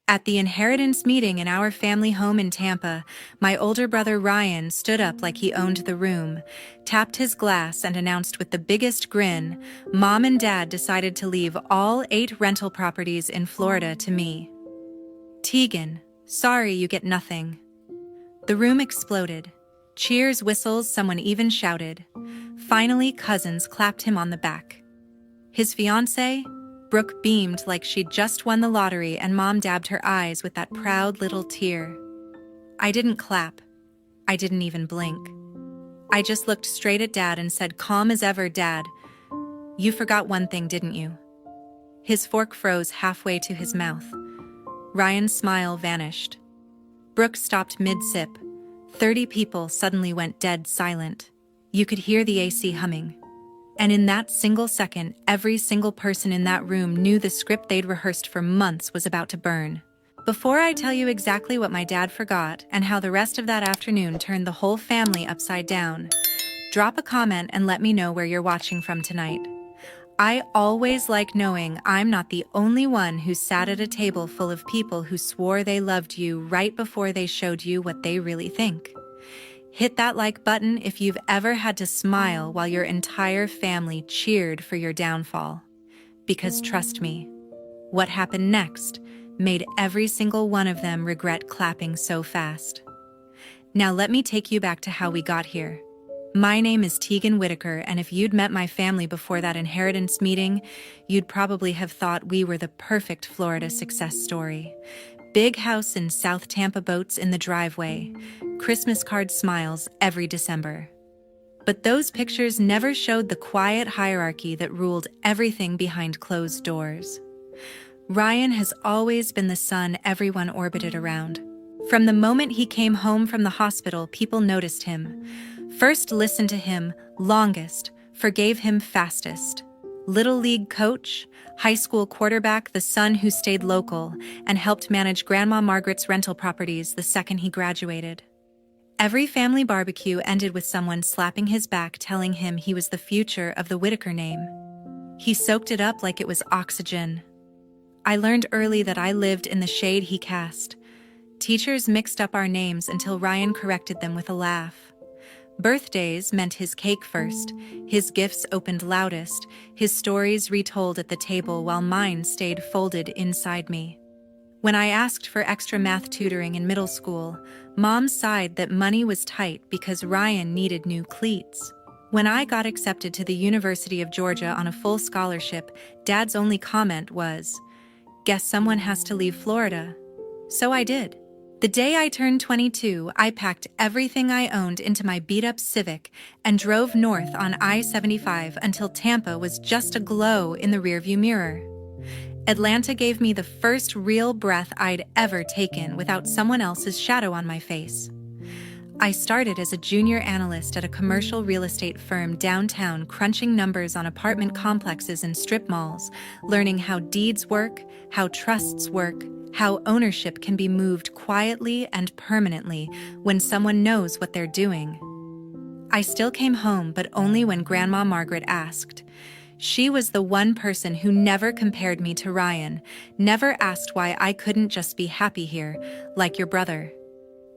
At the inheritance meeting in our family home in Tampa, my older brother Ryan stood up like he owned the room, tapped his glass and announced with the biggest grin, Mom and Dad decided to leave all 8 rental properties in Florida to me. Tegan, sorry you get nothing. The room exploded. Cheers, whistles, someone even shouted. Finally, cousins clapped him on the back. His fiancée, Brooke, beamed like she'd just won the lottery, and Mom dabbed her eyes with that proud little tear. I didn't clap. I didn't even blink. I just looked straight at Dad and said, calm as ever, Dad, you forgot one thing, didn't you? His fork froze halfway to his mouth. Ryan's smile vanished. Brooke stopped mid-sip. 30 people suddenly went dead silent. You could hear the AC humming. And in that single second, every single person in that room knew the script they'd rehearsed for months was about to burn. Before I tell you exactly what my dad forgot and how the rest of that afternoon turned the whole family upside down, drop a comment and let me know where you're watching from tonight. I always like knowing I'm not the only one who sat at a table full of people who swore they loved you right before they showed you what they really think. Hit that like button if you've ever had to smile while your entire family cheered for your downfall. Because trust me, what happened next made every single one of them regret clapping so fast. Now let me take you back to how we got here. My name is Tegan Whitaker, and if you'd met my family before that inheritance meeting, you'd probably have thought we were the perfect Florida success story. Big house in South Tampa, boats in the driveway, Christmas card smiles every December. But those pictures never showed the quiet hierarchy that ruled everything behind closed doors. Ryan has always been the son everyone orbited around. From the moment he came home from the hospital, people noticed him. First listened to him longest, forgave him fastest. Little league coach, high school quarterback, the son who stayed local and helped manage Grandma Margaret's rental properties the second he graduated. Every family barbecue ended with someone slapping his back telling him he was the future of the Whitaker name. He soaked it up like it was oxygen. I learned early that I lived in the shade he cast. Teachers mixed up our names until Ryan corrected them with a laugh. Birthdays meant his cake first, his gifts opened loudest, his stories retold at the table while mine stayed folded inside me. When I asked for extra math tutoring in middle school, Mom sighed that money was tight because Ryan needed new cleats. When I got accepted to the University of Georgia on a full scholarship, Dad's only comment was, "Guess someone has to leave Florida." So I did. The day I turned 22, I packed everything I owned into my beat-up Civic and drove north on I-75 until Tampa was just a glow in the rearview mirror. Atlanta gave me the first real breath I'd ever taken without someone else's shadow on my face. I started as a junior analyst at a commercial real estate firm downtown, crunching numbers on apartment complexes and strip malls, learning how deeds work, how trusts work, how ownership can be moved quietly and permanently when someone knows what they're doing. I still came home, but only when Grandma Margaret asked. She was the one person who never compared me to Ryan, never asked why I couldn't just be happy here, like your brother.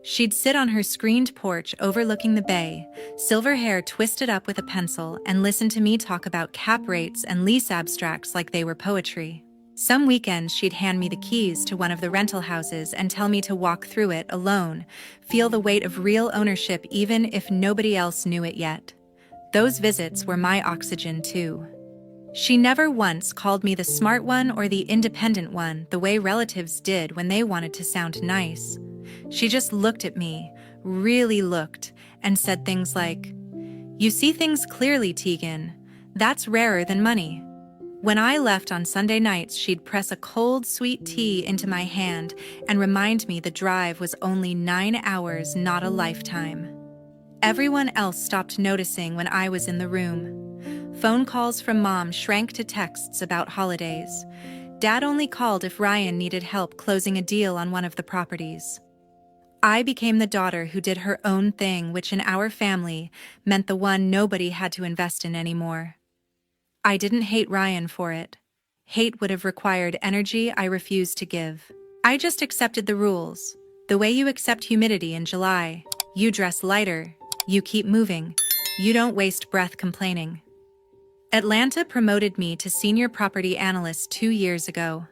She'd sit on her screened porch overlooking the bay, silver hair twisted up with a pencil, and listen to me talk about cap rates and lease abstracts like they were poetry. Some weekends she'd hand me the keys to one of the rental houses and tell me to walk through it alone, feel the weight of real ownership even if nobody else knew it yet. Those visits were my oxygen too. She never once called me the smart one or the independent one the way relatives did when they wanted to sound nice. She just looked at me, really looked, and said things like, "You see things clearly, Tegan. That's rarer than money." When I left on Sunday nights, she'd press a cold, sweet tea into my hand and remind me the drive was only 9 hours, not a lifetime. Everyone else stopped noticing when I was in the room. Phone calls from Mom shrank to texts about holidays. Dad only called if Ryan needed help closing a deal on one of the properties. I became the daughter who did her own thing, which in our family meant the one nobody had to invest in anymore. I didn't hate Ryan for it. Hate would have required energy I refused to give. I just accepted the rules. The way you accept humidity in July. You dress lighter. You keep moving. You don't waste breath complaining. Atlanta promoted me to senior property analyst 2 years ago.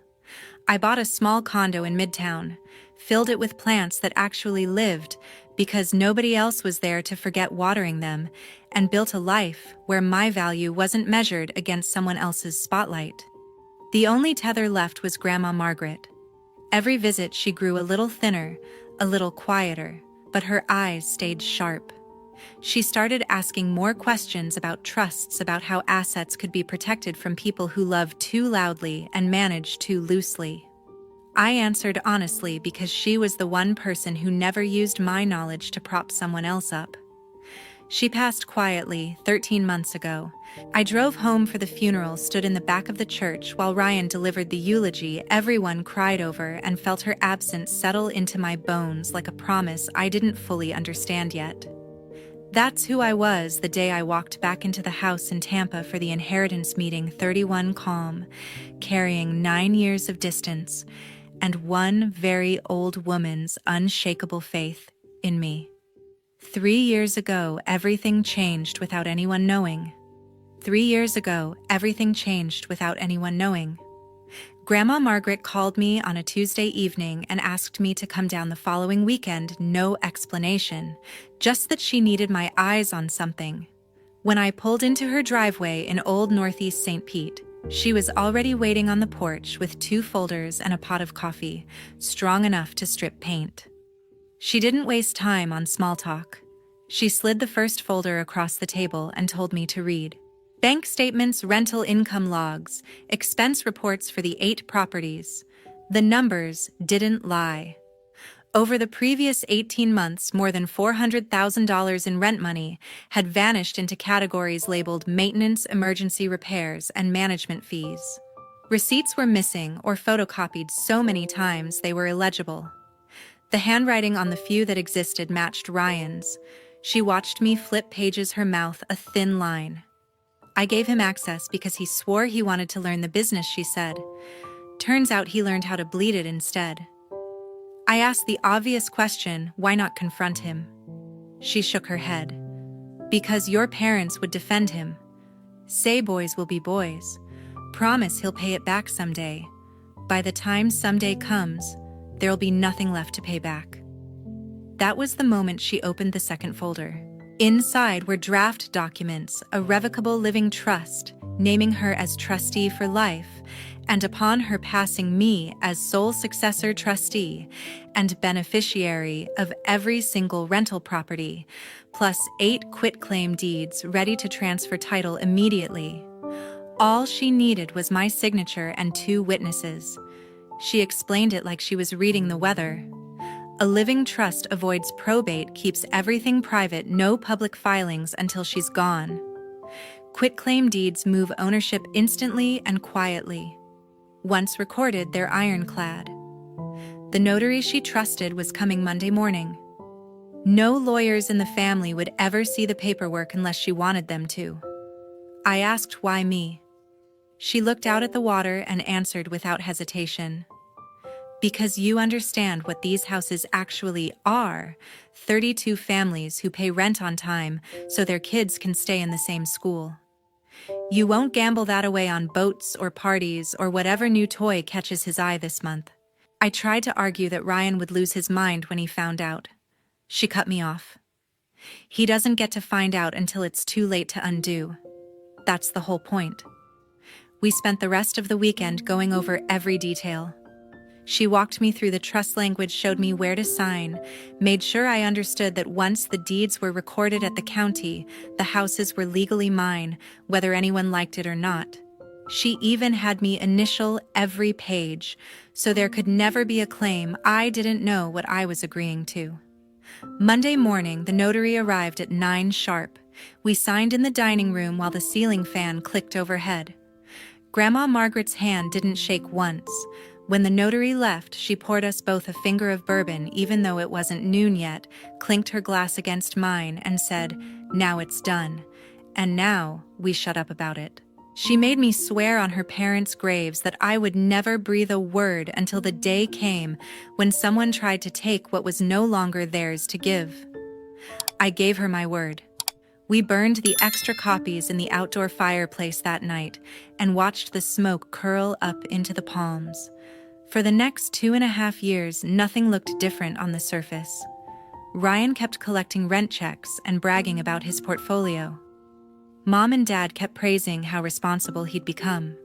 I bought a small condo in Midtown, filled it with plants that actually lived because nobody else was there to forget watering them, and built a life where my value wasn't measured against someone else's spotlight. The only tether left was Grandma Margaret. Every visit she grew a little thinner, a little quieter, but her eyes stayed sharp. She started asking more questions about trusts, about how assets could be protected from people who love too loudly and manage too loosely. I answered honestly because she was the one person who never used my knowledge to prop someone else up. She passed quietly 13 months ago. I drove home for the funeral, stood in the back of the church while Ryan delivered the eulogy everyone cried over, and felt her absence settle into my bones like a promise I didn't fully understand yet. That's who I was the day I walked back into the house in Tampa for the inheritance meeting, 31 calm, carrying 9 years of distance and one very old woman's unshakable faith in me. 3 years ago, everything changed without anyone knowing. 3 years ago, everything changed without anyone knowing. Grandma Margaret called me on a Tuesday evening and asked me to come down the following weekend, no explanation, just that she needed my eyes on something. When I pulled into her driveway in Old Northeast St. Pete, she was already waiting on the porch with 2 folders and a pot of coffee, strong enough to strip paint. She didn't waste time on small talk. She slid the first folder across the table and told me to read. Bank statements, rental income logs, expense reports for the 8 properties. The numbers didn't lie. Over the previous 18 months, more than $400,000 in rent money had vanished into categories labeled maintenance, emergency repairs, and management fees. Receipts were missing or photocopied so many times they were illegible. The handwriting on the few that existed matched Ryan's. She watched me flip pages, her mouth a thin line. I gave him access because he swore he wanted to learn the business, she said. Turns out he learned how to bleed it instead. I asked the obvious question, why not confront him? She shook her head. Because your parents would defend him. Say boys will be boys. Promise he'll pay it back someday. By the time someday comes, there'll be nothing left to pay back. That was the moment she opened the second folder. Inside were draft documents, a revocable living trust, naming her as trustee for life, and upon her passing, me as sole successor trustee and beneficiary of every single rental property, plus 8 quitclaim deeds ready to transfer title immediately. All she needed was my signature and 2 witnesses. She explained it like she was reading the weather. A living trust avoids probate, keeps everything private, no public filings until she's gone. Quitclaim deeds move ownership instantly and quietly. Once recorded, they're ironclad. The notary she trusted was coming Monday morning. No lawyers in the family would ever see the paperwork unless she wanted them to. I asked why me. She looked out at the water and answered without hesitation. Because you understand what these houses actually are, 32 families who pay rent on time so their kids can stay in the same school. You won't gamble that away on boats or parties or whatever new toy catches his eye this month. I tried to argue that Ryan would lose his mind when he found out. She cut me off. He doesn't get to find out until it's too late to undo. That's the whole point. We spent the rest of the weekend going over every detail. She walked me through the trust language, showed me where to sign, made sure I understood that once the deeds were recorded at the county, the houses were legally mine, whether anyone liked it or not. She even had me initial every page, so there could never be a claim I didn't know what I was agreeing to. Monday morning, the notary arrived at 9 sharp. We signed in the dining room while the ceiling fan clicked overhead. Grandma Margaret's hand didn't shake once. When the notary left, she poured us both a finger of bourbon, even though it wasn't noon yet, clinked her glass against mine, and said, "Now it's done." And now we shut up about it. She made me swear on her parents' graves that I would never breathe a word until the day came when someone tried to take what was no longer theirs to give. I gave her my word. We burned the extra copies in the outdoor fireplace that night and watched the smoke curl up into the palms. For the next 2.5 years, nothing looked different on the surface. Ryan kept collecting rent checks and bragging about his portfolio. Mom and Dad kept praising how responsible he'd become.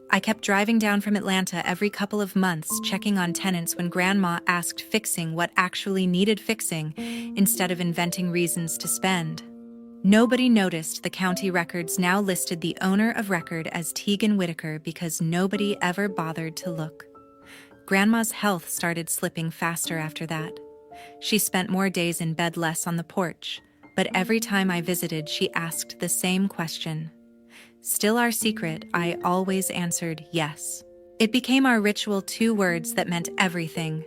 I kept driving down from Atlanta every couple of months, checking on tenants when Grandma asked fixing what actually needed fixing instead of inventing reasons to spend. Nobody noticed the county records now listed the owner of record as Tegan Whitaker because nobody ever bothered to look. Grandma's health started slipping faster after that. She spent more days in bed, less on the porch, but every time I visited, she asked the same question. Still our secret, I always answered yes. It became our ritual, 2 words that meant everything.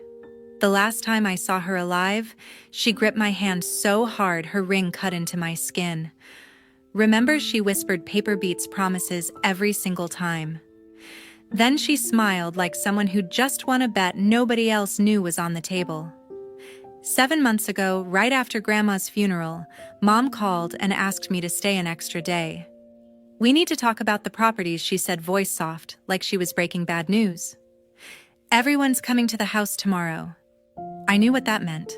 The last time I saw her alive, she gripped my hand so hard her ring cut into my skin. Remember, she whispered paper beats promises every single time. Then she smiled like someone who just won a bet nobody else knew was on the table. 7 months ago, right after Grandma's funeral, Mom called and asked me to stay an extra day. "We need to talk about the properties," she said, voice soft, like she was breaking bad news. "Everyone's coming to the house tomorrow." I knew what that meant.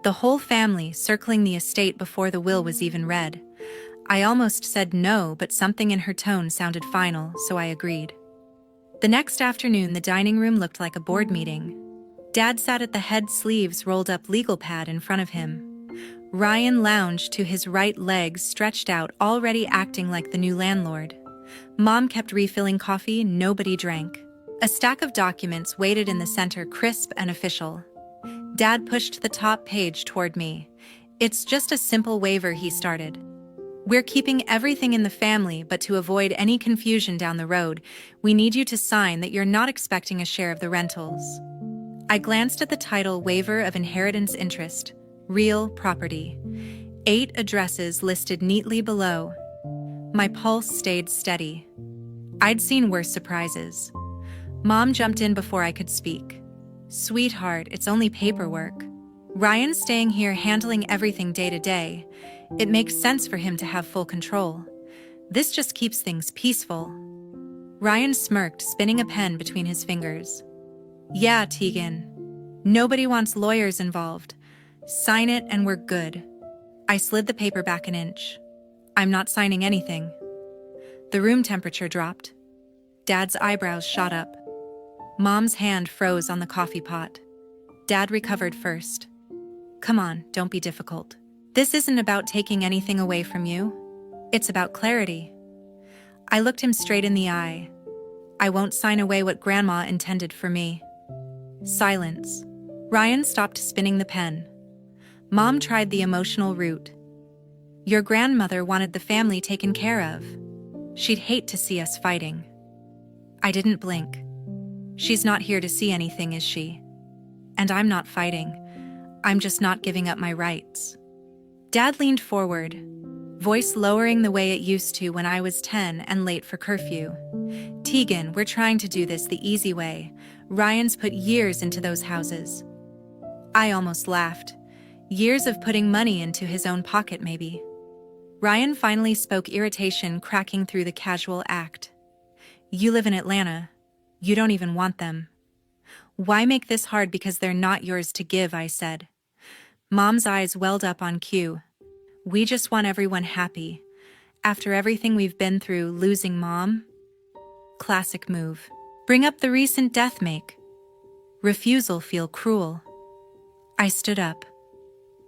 The whole family circling the estate before the will was even read. I almost said no, but something in her tone sounded final, so I agreed. The next afternoon, the dining room looked like a board meeting. Dad sat at the head, sleeves rolled up, legal pad in front of him. Ryan lounged to his right, legs stretched out, already acting like the new landlord. Mom kept refilling coffee, nobody drank. A stack of documents waited in the center, crisp and official. Dad pushed the top page toward me. "It's just a simple waiver," he started. "We're keeping everything in the family, but to avoid any confusion down the road, we need you to sign that you're not expecting a share of the rentals." I glanced at the title, Waiver of Inheritance Interest, Real Property. 8 addresses listed neatly below. My pulse stayed steady. I'd seen worse surprises. Mom jumped in before I could speak. "Sweetheart, it's only paperwork. Ryan's staying here handling everything day to day. It makes sense for him to have full control. This just keeps things peaceful." Ryan smirked, spinning a pen between his fingers. "Yeah, Tegan. Nobody wants lawyers involved. Sign it and we're good." I slid the paper back an inch. "I'm not signing anything." The room temperature dropped. Dad's eyebrows shot up. Mom's hand froze on the coffee pot. Dad recovered first. "Come on, don't be difficult. This isn't about taking anything away from you. It's about clarity." I looked him straight in the eye. "I won't sign away what Grandma intended for me." Silence. Ryan stopped spinning the pen. Mom tried the emotional route. "Your grandmother wanted the family taken care of. She'd hate to see us fighting." I didn't blink. "She's not here to see anything, is she? And I'm not fighting. I'm just not giving up my rights." Dad leaned forward, voice lowering the way it used to when I was 10 and late for curfew. "Tegan, we're trying to do this the easy way. Ryan's put years into those houses." I almost laughed. Years of putting money into his own pocket, maybe. Ryan finally spoke, irritation cracking through the casual act. "You live in Atlanta. You don't even want them. Why make this hard because they're not yours to give?" I said. Mom's eyes welled up on cue. "We just want everyone happy. After everything we've been through, losing Mom?" Classic move. Bring up the recent death, make refusal feel cruel. I stood up.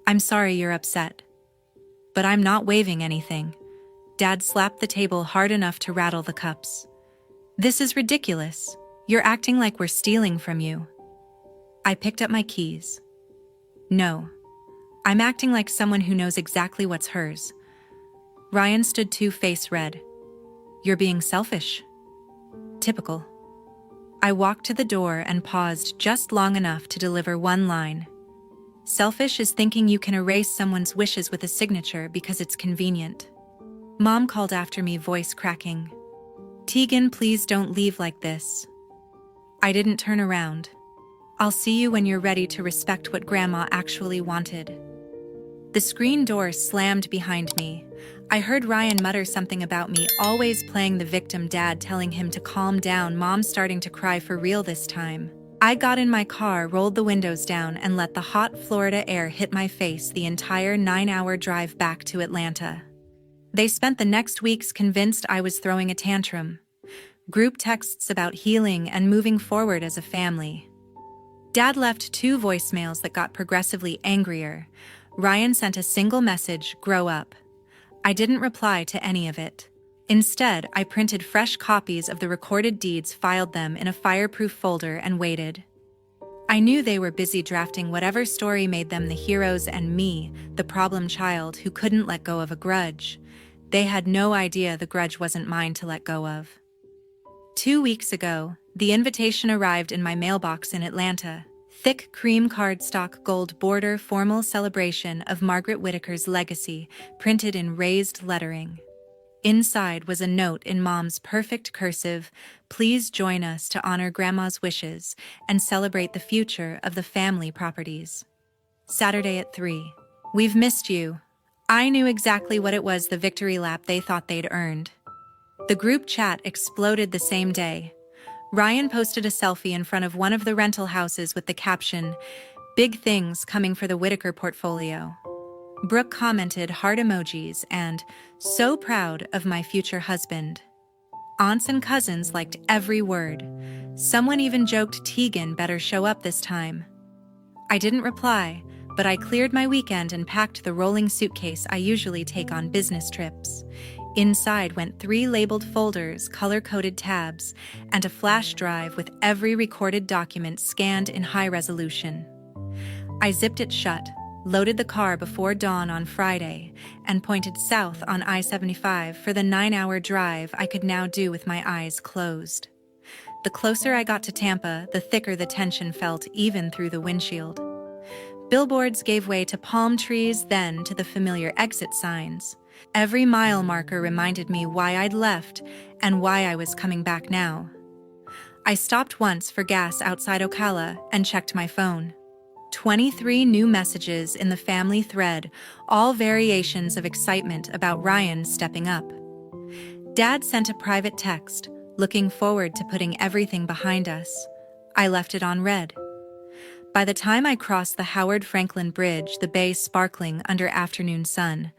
"I'm sorry you're upset. But I'm not waiving anything." Dad slapped the table hard enough to rattle the cups. "This is ridiculous. You're acting like we're stealing from you." I picked up my keys. "No. I'm acting like someone who knows exactly what's hers." Ryan stood too, face red. "You're being selfish." Typical. I walked to the door and paused just long enough to deliver one line. "Selfish is thinking you can erase someone's wishes with a signature because it's convenient." Mom called after me, voice cracking. Tegan, please don't leave like this. I didn't turn around. I'll see you when you're ready to respect what Grandma actually wanted. The screen door slammed behind me. I heard Ryan mutter something about me always playing the victim, Dad telling him to calm down, Mom starting to cry for real this time. I got in my car, rolled the windows down, and let the hot Florida air hit my face the entire 9-hour drive back to Atlanta. They spent the next weeks convinced I was throwing a tantrum. Group texts about healing and moving forward as a family. Dad left 2 voicemails that got progressively angrier. Ryan sent a single message, "Grow up." I didn't reply to any of it. Instead, I printed fresh copies of the recorded deeds, filed them in a fireproof folder, and waited. I knew they were busy drafting whatever story made them the heroes and me, the problem child who couldn't let go of a grudge. They had no idea the grudge wasn't mine to let go of. 2 weeks ago, the invitation arrived in my mailbox in Atlanta. Thick cream cardstock gold border, formal celebration of Margaret Whittaker's legacy, printed in raised lettering. Inside was a note in Mom's perfect cursive, "Please join us to honor Grandma's wishes and celebrate the future of the family properties. Saturday at 3. We've missed you." I knew exactly what it was, the victory lap they thought they'd earned. The group chat exploded the same day. Ryan posted a selfie in front of one of the rental houses with the caption, "Big things coming for the Whittaker portfolio." Brooke commented heart emojis and, "So proud of my future husband." Aunts and cousins liked every word. Someone even joked Tegan better show up this time. I didn't reply, but I cleared my weekend and packed the rolling suitcase I usually take on business trips. Inside went 3 labeled folders, color-coded tabs, and a flash drive with every recorded document scanned in high resolution. I zipped it shut, loaded the car before dawn on Friday, and pointed south on I-75 for the 9-hour drive I could now do with my eyes closed. The closer I got to Tampa, the thicker the tension felt, even through the windshield. Billboards gave way to palm trees, then to the familiar exit signs. Every mile marker reminded me why I'd left and why I was coming back now. I stopped once for gas outside Ocala and checked my phone. 23 new messages in the family thread, all variations of excitement about Ryan stepping up. Dad sent a private text, looking forward to putting everything behind us. I left it on read. By the time I crossed the Howard Franklin Bridge, the bay sparkling under afternoon sun,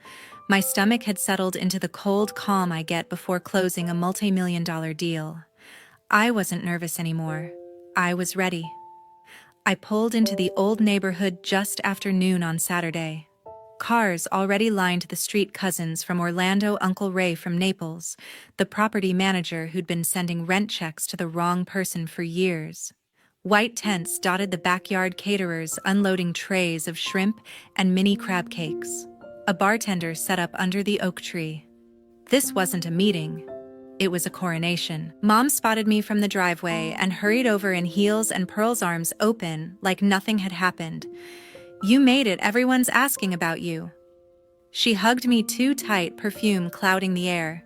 my stomach had settled into the cold calm I get before closing a multi-million-dollar deal. I wasn't nervous anymore. I was ready. I pulled into the old neighborhood just after noon on Saturday. Cars already lined the street. Cousins from Orlando, Uncle Ray from Naples, the property manager who'd been sending rent checks to the wrong person for years. White tents dotted the backyard, caterers unloading trays of shrimp and mini crab cakes. A bartender set up under the oak tree. This wasn't a meeting. It was a coronation. Mom spotted me from the driveway and hurried over in heels and pearls, arms open like nothing had happened. "You made it. Everyone's asking about you." She hugged me too tight, perfume clouding the air.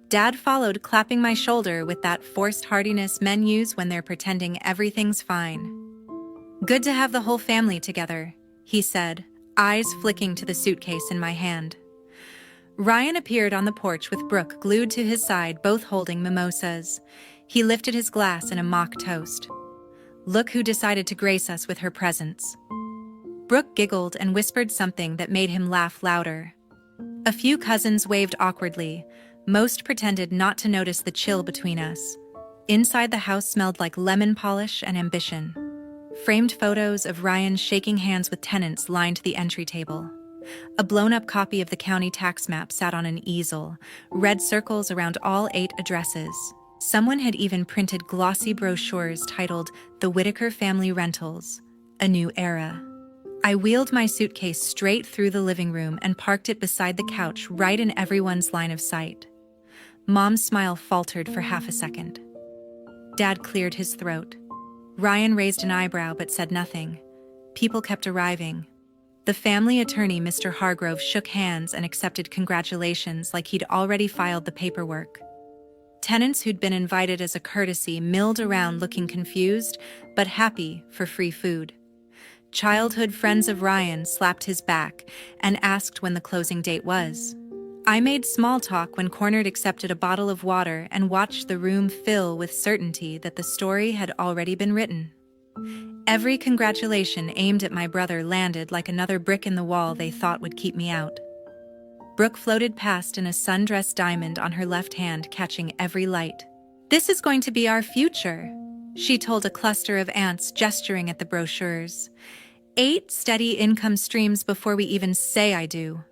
Dad followed, clapping my shoulder with that forced heartiness men use when they're pretending everything's fine. "Good to have the whole family together," he said, eyes flicking to the suitcase in my hand. Ryan appeared on the porch with Brooke glued to his side, both holding mimosas. He lifted his glass in a mock toast. "Look who decided to grace us with her presence." Brooke giggled and whispered something that made him laugh louder. A few cousins waved awkwardly. Most pretended not to notice the chill between us. Inside, the house smelled like lemon polish and ambition. Framed photos of Ryan shaking hands with tenants lined the entry table. A blown-up copy of the county tax map sat on an easel, red circles around all 8 addresses. Someone had even printed glossy brochures titled "The Whittaker Family Rentals, A New Era." I wheeled my suitcase straight through the living room and parked it beside the couch, right in everyone's line of sight. Mom's smile faltered for half a second. Dad cleared his throat. Ryan raised an eyebrow but said nothing. People kept arriving. The family attorney, Mr. Hargrove, shook hands and accepted congratulations like he'd already filed the paperwork. Tenants who'd been invited as a courtesy milled around looking confused, but happy for free food. Childhood friends of Ryan slapped his back and asked when the closing date was. I made small talk when cornered, accepted a bottle of water, and watched the room fill with certainty that the story had already been written. Every congratulation aimed at my brother landed like another brick in the wall they thought would keep me out. Brooke floated past in a sundress diamond on her left hand, catching every light. "This is going to be our future," she told a cluster of ants, gesturing at the brochures. 8 steady income streams before we even say I do.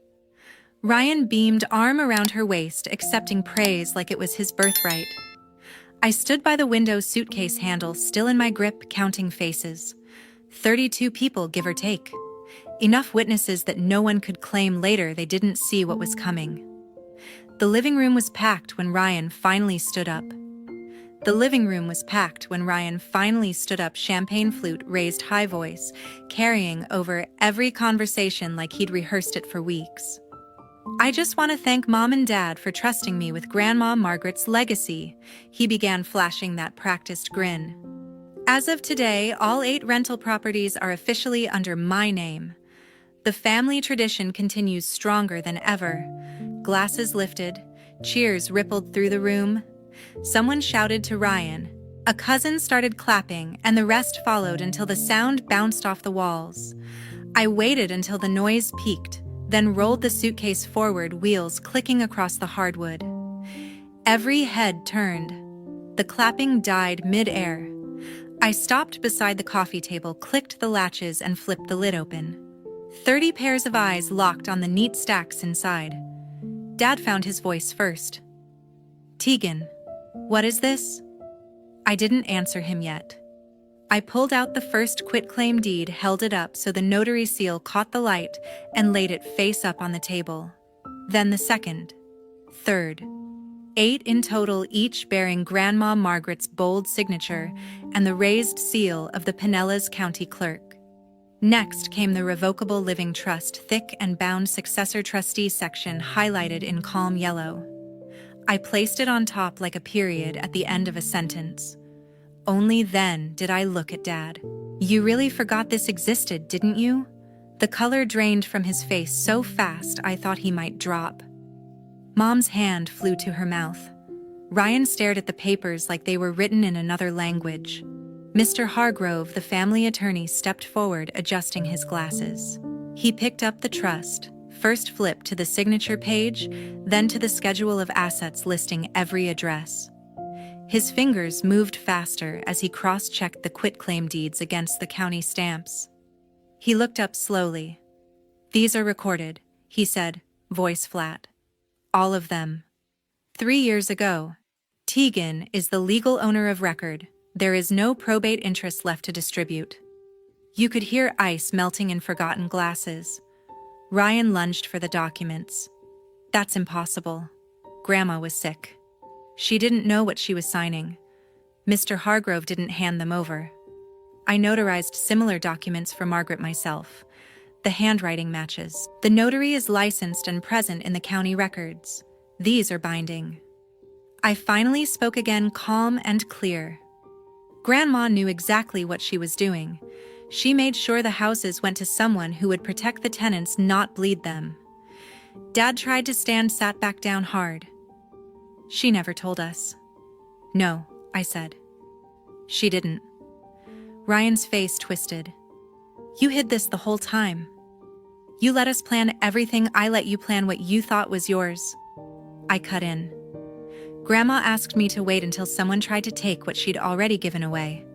Ryan beamed, arm around her waist, accepting praise like it was his birthright. I stood by the window, suitcase handle still in my grip, counting faces. 32 people, give or take. Enough witnesses that no one could claim later they didn't see what was coming. The living room was packed when Ryan finally stood up. Champagne flute raised, high voice, carrying over every conversation like he'd rehearsed it for weeks. "I just want to thank Mom and Dad for trusting me with Grandma Margaret's legacy," he began, flashing that practiced grin. "As of today, all 8 rental properties are officially under my name. The family tradition continues stronger than ever." Glasses lifted, cheers rippled through the room. Someone shouted to Ryan. A cousin started clapping, and the rest followed until the sound bounced off the walls. I waited until the noise peaked, then rolled the suitcase forward, wheels clicking across the hardwood. Every head turned. The clapping died mid-air. I stopped beside the coffee table, clicked the latches, and flipped the lid open. 30 pairs of eyes locked on the neat stacks inside. Dad found his voice first. "Tegan, what is this?" I didn't answer him yet. I pulled out the first quitclaim deed, held it up so the notary seal caught the light, and laid it face up on the table. Then the second, third. 8 in total, each bearing Grandma Margaret's bold signature and the raised seal of the Pinellas County Clerk. Next came the Revocable Living Trust, thick and bound successor trustee section highlighted in calm yellow. I placed it on top like a period at the end of a sentence. Only then did I look at Dad. "You really forgot this existed, didn't you?" The color drained from his face so fast I thought he might drop. Mom's hand flew to her mouth. Ryan stared at the papers like they were written in another language. Mr. Hargrove, the family attorney, stepped forward, adjusting his glasses. He picked up the trust, first flipped to the signature page, then to the schedule of assets listing every address. His fingers moved faster as he cross-checked the quitclaim deeds against the county stamps. He looked up slowly. "These are recorded," he said, voice flat. "All of them. 3 years ago. Tegan is the legal owner of record. There is no probate interest left to distribute." You could hear ice melting in forgotten glasses. Ryan lunged for the documents. "That's impossible. Grandma was sick. She didn't know what she was signing. Mr. Hargrove didn't hand them over. I notarized similar documents for Margaret myself. The handwriting matches. The notary is licensed and present in the county records. These are binding." I finally spoke again, calm and clear. Grandma knew exactly what she was doing. She made sure the houses went to someone who would protect the tenants, not bleed them. Dad tried to stand, sat back down hard. "She never told us." "No," I said. "She didn't." Ryan's face twisted. "You hid this the whole time. You let us plan everything. I let you plan what you thought was yours." I cut in. "Grandma asked me to wait until someone tried to take what she'd already given away.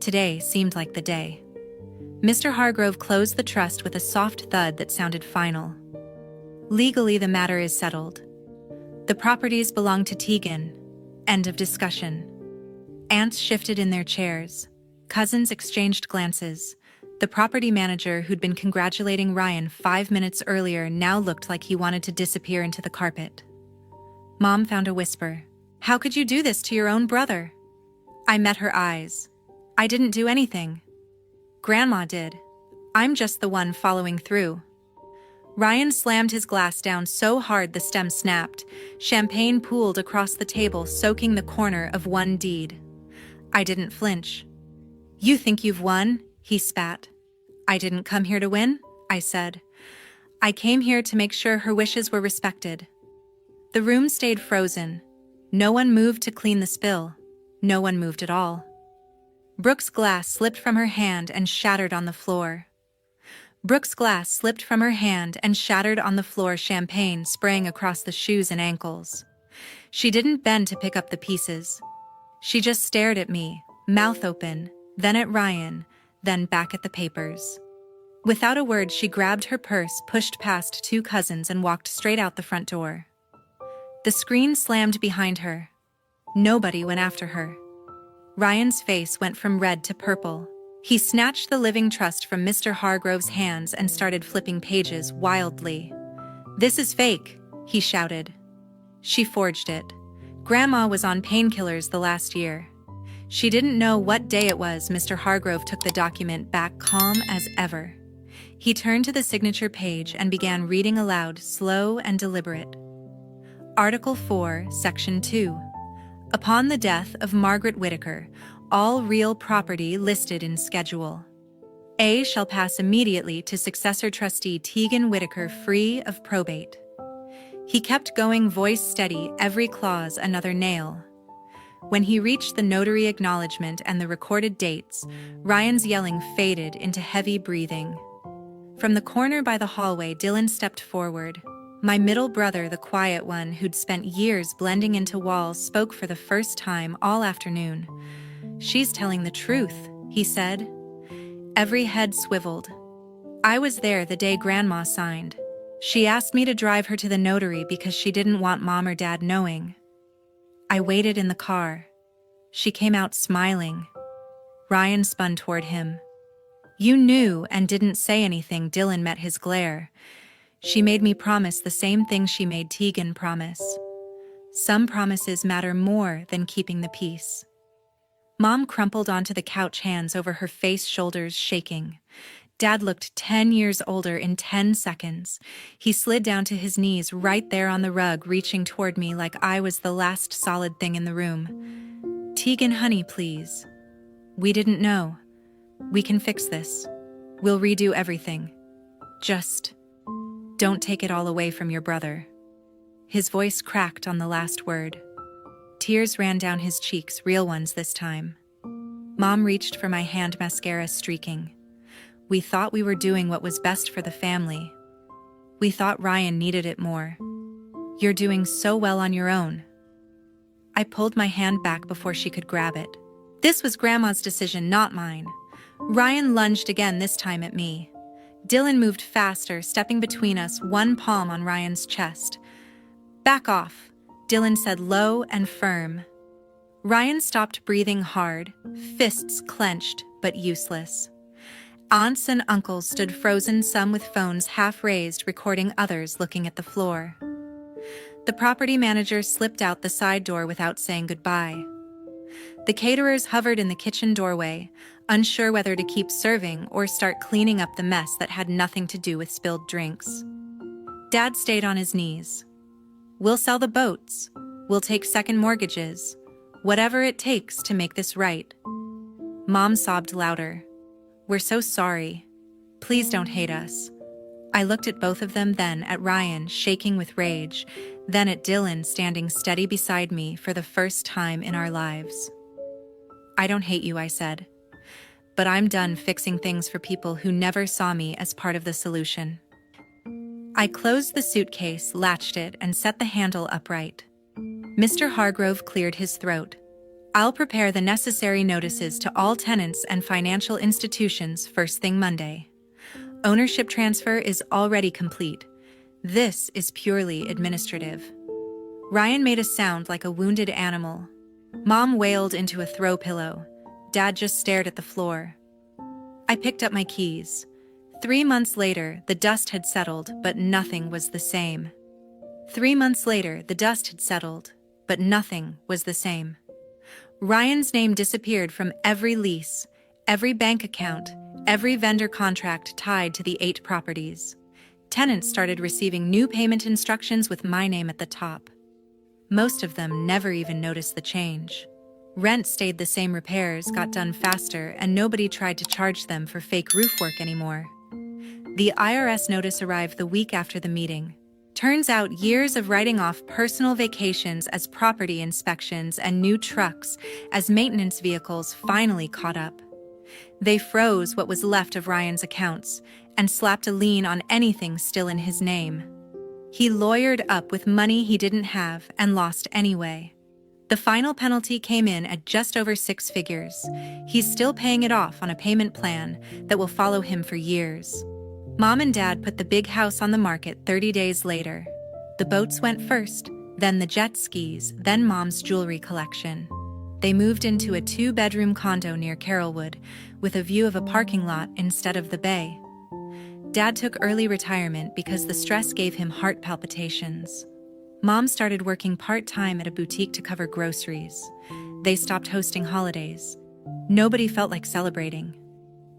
Today seemed like the day." Mr. Hargrove closed the trust with a soft thud that sounded final. "Legally, the matter is settled. The properties belong to Tegan. End of discussion." Aunts shifted in their chairs. Cousins exchanged glances. The property manager, who'd been congratulating Ryan 5 minutes earlier, now looked like he wanted to disappear into the carpet. Mom found a whisper. "How could you do this to your own brother?" I met her eyes. "I didn't do anything. Grandma did. I'm just the one following through." Ryan slammed his glass down so hard the stem snapped. Champagne pooled across the table, soaking the corner of one deed. I didn't flinch. "You think you've won?" he spat. "I didn't come here to win," I said. "I came here to make sure her wishes were respected." The room stayed frozen. No one moved to clean the spill. No one moved at all. Brooke's glass slipped from her hand and shattered on the floor. Champagne spraying across the shoes and ankles. She didn't bend to pick up the pieces. She just stared at me, mouth open, then at Ryan, then back at the papers. Without a word, she grabbed her purse, pushed past two cousins, and walked straight out the front door. The screen slammed behind her. Nobody went after her. Ryan's face went from red to purple. He snatched the living trust from Mr. Hargrove's hands and started flipping pages wildly. "This is fake," he shouted. "She forged it. Grandma was on painkillers the last year. She didn't know what day it was." Mr. Hargrove took the document back, calm as ever. He turned to the signature page and began reading aloud, slow and deliberate. Article 4, Section 2. Upon the death of Margaret Whittaker, all real property listed in Schedule A shall pass immediately to successor trustee Tegan Whittaker, free of probate. He kept going, voice steady, every clause another nail. When he reached the notary acknowledgement and the recorded dates, Ryan's yelling faded into heavy breathing. From the corner by the hallway, Dylan stepped forward. My middle brother, the quiet one who'd spent years blending into walls, spoke for the first time all afternoon. "She's telling the truth," he said. Every head swiveled. "I was there the day Grandma signed. She asked me to drive her to the notary because she didn't want Mom or Dad knowing. I waited in the car. She came out smiling." Ryan spun toward him. "You knew and didn't say anything." Dylan met his glare. "She made me promise the same thing she made Tegan promise. Some promises matter more than keeping the peace." Mom crumpled onto the couch, hands over her face, shoulders shaking. Dad looked 10 years older in 10 seconds. He slid down to his knees right there on the rug, reaching toward me like I was the last solid thing in the room. "Tegan, honey, please. We didn't know. We can fix this. We'll redo everything. Just don't take it all away from your brother." His voice cracked on the last word. Tears ran down his cheeks, real ones this time. Mom reached for my hand, mascara streaking. "We thought we were doing what was best for the family. We thought Ryan needed it more. You're doing so well on your own." I pulled my hand back before she could grab it. "This was Grandma's decision, not mine." Ryan lunged again, this time at me. Dylan moved faster, stepping between us, one palm on Ryan's chest. "Back off," Dylan said, low and firm. Ryan stopped, breathing hard, fists clenched but useless. Aunts and uncles stood frozen, some with phones half raised, recording, others looking at the floor. The property manager slipped out the side door without saying goodbye. The caterers hovered in the kitchen doorway, unsure whether to keep serving or start cleaning up the mess that had nothing to do with spilled drinks. Dad stayed on his knees. "We'll sell the boats. We'll take second mortgages. Whatever it takes to make this right." Mom sobbed louder. "We're so sorry. Please don't hate us." I looked at both of them, then at Ryan, shaking with rage, then at Dylan, standing steady beside me for the first time in our lives. "I don't hate you," I said. "But I'm done fixing things for people who never saw me as part of the solution." I closed the suitcase, latched it, and set the handle upright. Mr. Hargrove cleared his throat. "I'll prepare the necessary notices to all tenants and financial institutions first thing Monday. Ownership transfer is already complete. This is purely administrative." Ryan made a sound like a wounded animal. Mom wailed into a throw pillow. Dad just stared at the floor. I picked up my keys. 3 months later, the dust had settled, but nothing was the same. 3 months later, the dust had settled, but nothing was the same. Ryan's name disappeared from every lease, every bank account, every vendor contract tied to the 8 properties. Tenants started receiving new payment instructions with my name at the top. Most of them never even noticed the change. Rent stayed the same, repairs got done faster, and nobody tried to charge them for fake roof work anymore. The IRS notice arrived the week after the meeting. Turns out years of writing off personal vacations as property inspections and new trucks as maintenance vehicles finally caught up. They froze what was left of Ryan's accounts and slapped a lien on anything still in his name. He lawyered up with money he didn't have and lost anyway. The final penalty came in at just over 6 figures. He's still paying it off on a payment plan that will follow him for years. Mom and Dad put the big house on the market 30 days later. The boats went first, then the jet skis, then Mom's jewelry collection. They moved into a 2-bedroom condo near Carrollwood, with a view of a parking lot instead of the bay. Dad took early retirement because the stress gave him heart palpitations. Mom started working part-time at a boutique to cover groceries. They stopped hosting holidays. Nobody felt like celebrating.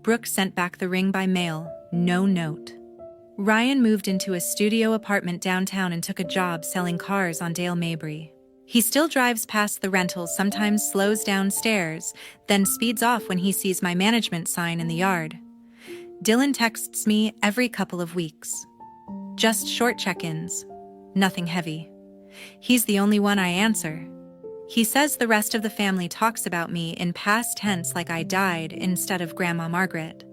Brooke sent back the ring by mail, no note. Ryan moved into a studio apartment downtown and took a job selling cars on Dale Mabry. He still drives past the rentals, sometimes slows downstairs, then speeds off when he sees my management sign in the yard. Dylan texts me every couple of weeks. Just short check-ins, nothing heavy. He's the only one I answer. He says the rest of the family talks about me in past tense like I died instead of Grandma Margaret.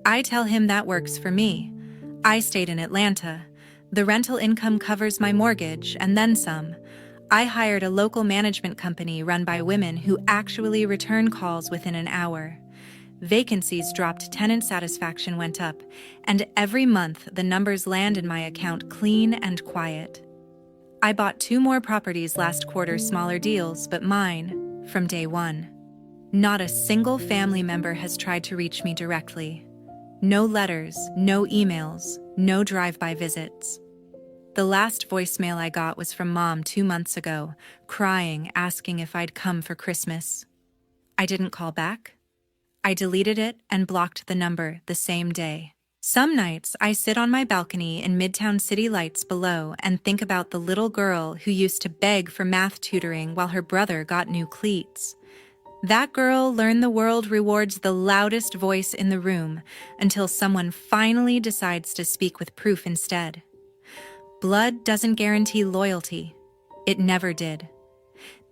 I tell him that works for me. I stayed in Atlanta. The rental income covers my mortgage and then some. I hired a local management company run by women who actually return calls within an hour. Vacancies dropped, tenant satisfaction went up, and every month the numbers land in my account clean and quiet. I bought 2 more properties last quarter, smaller deals, but mine, from day one. Not a single family member has tried to reach me directly. No letters, no emails, no drive-by visits. The last voicemail I got was from Mom 2 months ago, crying, asking if I'd come for Christmas. I didn't call back. I deleted it and blocked the number the same day. Some nights I sit on my balcony in Midtown city lights below and think about the little girl who used to beg for math tutoring while her brother got new cleats. That girl learned the world rewards the loudest voice in the room until someone finally decides to speak with proof instead. Blood doesn't guarantee loyalty. It never did.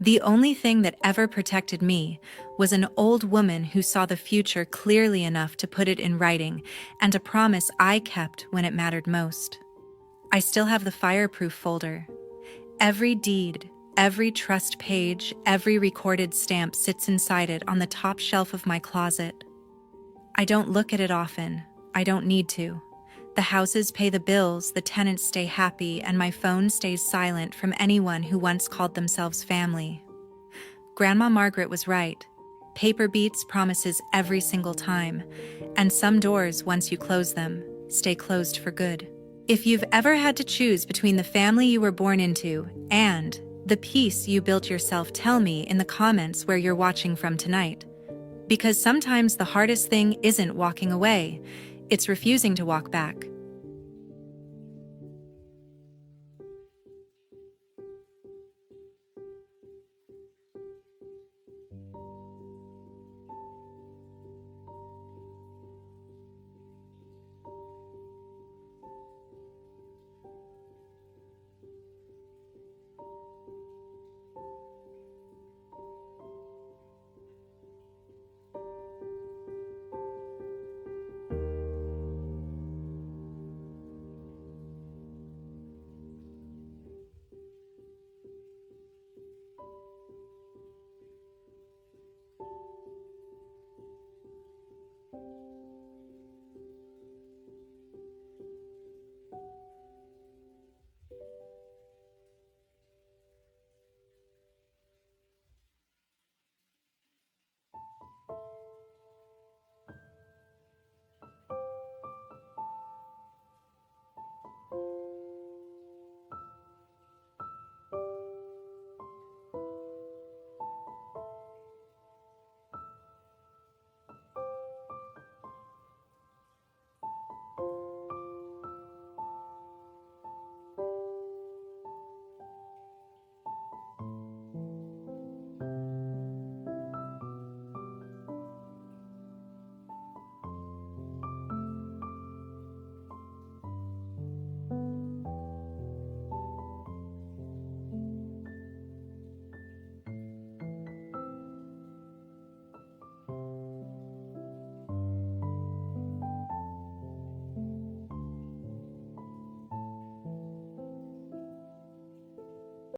The only thing that ever protected me was an old woman who saw the future clearly enough to put it in writing, and a promise I kept when it mattered most. I still have the fireproof folder. Every deed, every trust page, every recorded stamp sits inside it on the top shelf of my closet. I don't look at it often. I don't need to. The houses pay the bills, the tenants stay happy, and my phone stays silent from anyone who once called themselves family. Grandma Margaret was right. Paper beats promises every single time, and some doors, once you close them, stay closed for good. If you've ever had to choose between the family you were born into and the peace you built yourself, tell me in the comments where you're watching from tonight. Because sometimes the hardest thing isn't walking away, it's refusing to walk back.